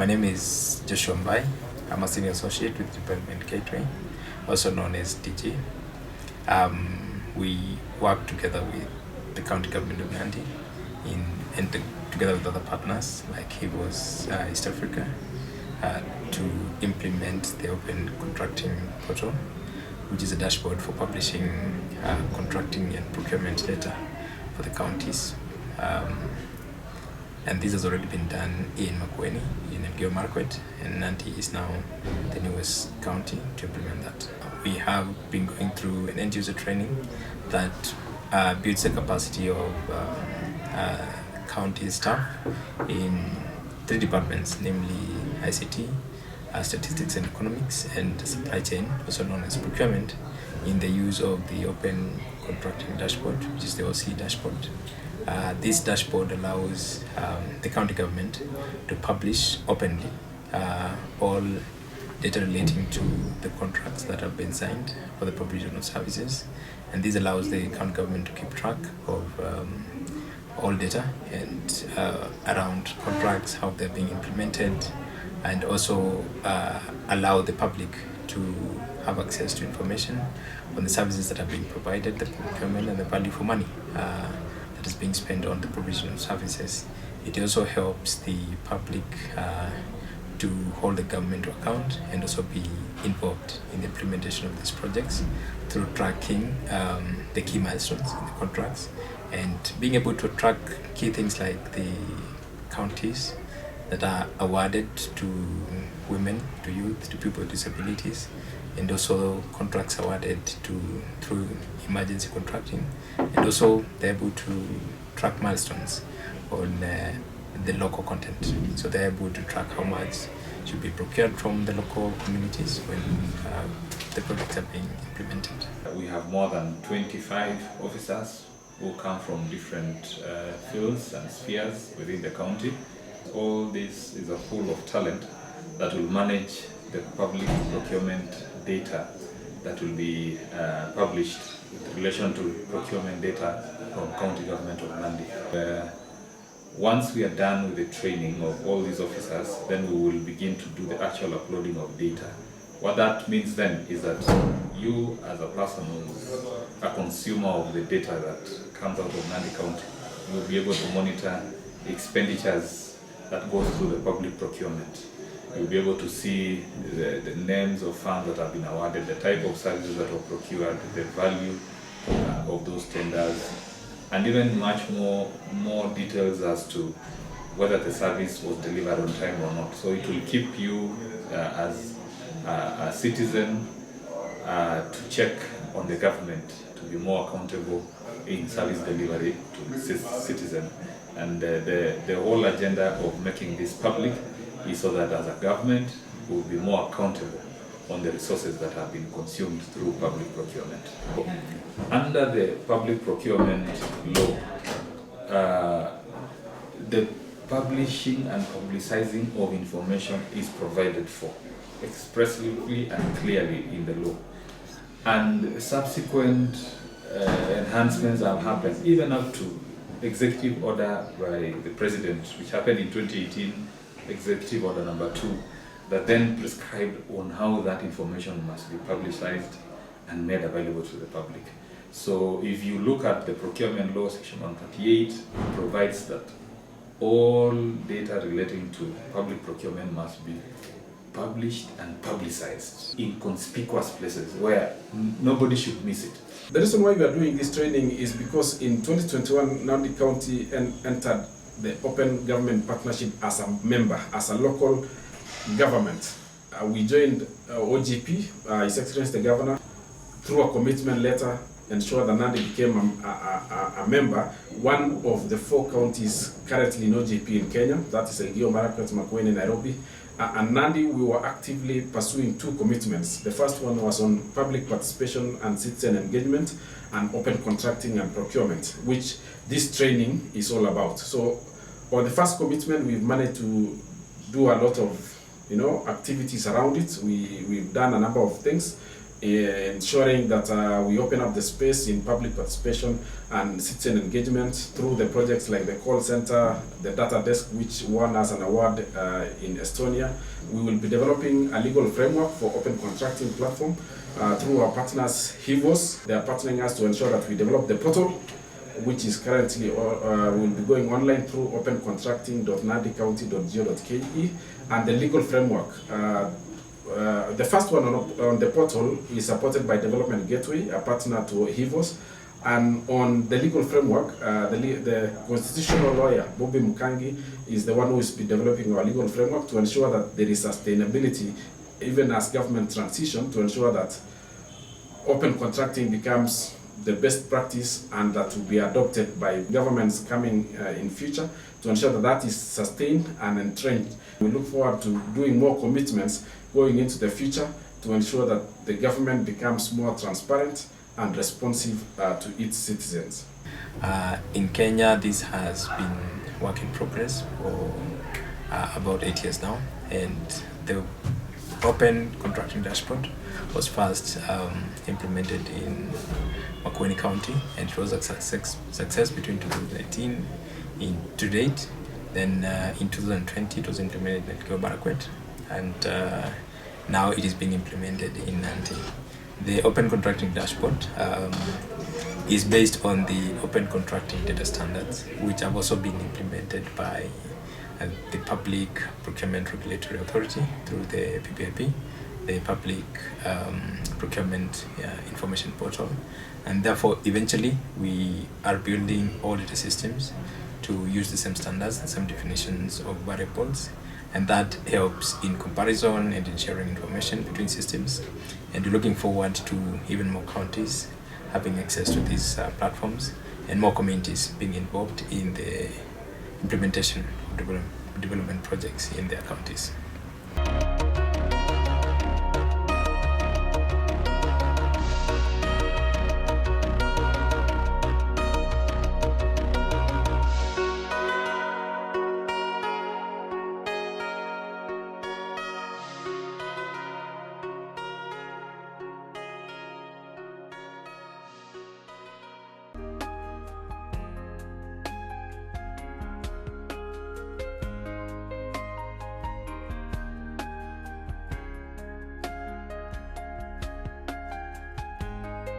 My name is Joshua Mbai. I'm a senior associate with Development Gateway, also known as DG. We work together with the county government of Nandi together with other partners like HIVOS East Africa to implement the open contracting portal, which is a dashboard for publishing contracting and procurement data for the counties. And this has already been done in Makueni, in Elgeyo Marakwet, and Nandi is now the newest county to implement that. We have been going through an end user training that builds the capacity of county staff in 3 departments, namely ICT, statistics and economics, and supply chain, also known as procurement, in the use of the open contracting dashboard, which is the OC dashboard. This dashboard allows the county government to publish openly all data relating to the contracts that have been signed for the provision of services, and this allows the county government to keep track of all data and around contracts, how they're being implemented, and also allow the public to have access to information on the services that are being provided, the procurement and the value for money that is being spent on the provision of services. It also helps the public to hold the government to account and also be involved in the implementation of these projects through tracking the key milestones in the contracts and being able to track key things like the counties that are awarded to women, to youth, to people with disabilities, and also contracts awarded through emergency contracting, and also they're able to track milestones on the local content. So they're able to track how much should be procured from the local communities when the projects are being implemented. We have more than 25 officers who come from different fields and spheres within the county. All this is a pool of talent that will manage the public procurement data that will be published in relation to procurement data from county government of Nandi. Once we are done with the training of all these officers, then we will begin to do the actual uploading of data. What that means then is that you, as a person who's a consumer of the data that comes out of Nandi County, will be able to monitor the expenditures that goes through the public procurement. You'll be able to see the names of funds that have been awarded, the type of services that were procured, the value of those tenders, and even much more details as to whether the service was delivered on time or not. So it will keep you as a citizen to check on the government, to be more accountable in service delivery to citizen. And the whole agenda of making this public is so that as a government we will be more accountable on the resources that have been consumed through public procurement. Under the public procurement law, the publishing and publicizing of information is provided for expressly and clearly in the law. And subsequent enhancements have happened, even up to executive order by the president, which happened in 2018, executive order number 2, that then prescribed on how that information must be publicized and made available to the public. So if you look at the procurement law, section 138, it provides that all data relating to public procurement must be published and publicized in conspicuous places where nobody should miss it. The reason why we are doing this training is because in 2021, Nandi County entered the Open Government Partnership as a member, as a local government. We joined OGP, His Excellency the Governor, through a commitment letter, ensured that Nandi became a member, one of the 4 counties currently in OGP in Kenya, that is Elgeyo Marakwet, Makueni, Nairobi. And Nandi, we were actively pursuing 2 commitments. The first one was on public participation and citizen engagement and open contracting and procurement, which this training is all about. So on the first commitment, we've managed to do a lot of activities around it. We've done a number of things. ensuring that we open up the space in public participation and citizen engagement through the projects like the call center, the data desk, which won us an award in Estonia. We will be developing a legal framework for open contracting platform through our partners HIVOS. They are partnering us to ensure that we develop the portal, which is currently will be going online through opencontracting.nandicounty.go.ke, and the legal framework. The first one on the portal is supported by Development Gateway, a partner to HIVOS, and on the legal framework, the constitutional lawyer, Bobby Mukangi, is the one who is developing our legal framework to ensure that there is sustainability, even as government transition, to ensure that open contracting becomes the best practice and that will be adopted by governments coming in future to ensure that that is sustained and entrenched. We look forward to doing more commitments going into the future to ensure that the government becomes more transparent and responsive to its citizens. In Kenya, this has been work in progress for about 8 years now, and the open contracting dashboard was first implemented in Makueni County, and it was a success between 2019 to date. Then in 2020 it was implemented in Elgeyo-Marakwet, and now it is being implemented in Nandi. The open contracting dashboard is based on the open contracting data standards, which have also been implemented by the Public Procurement Regulatory Authority through the PPIP, the Public Procurement Information Portal, and therefore eventually we are building all data systems to use the same standards, the same definitions of variables, and that helps in comparison and in sharing information between systems. And we're looking forward to even more counties having access to these platforms and more communities being involved in the implementation of development projects in their counties.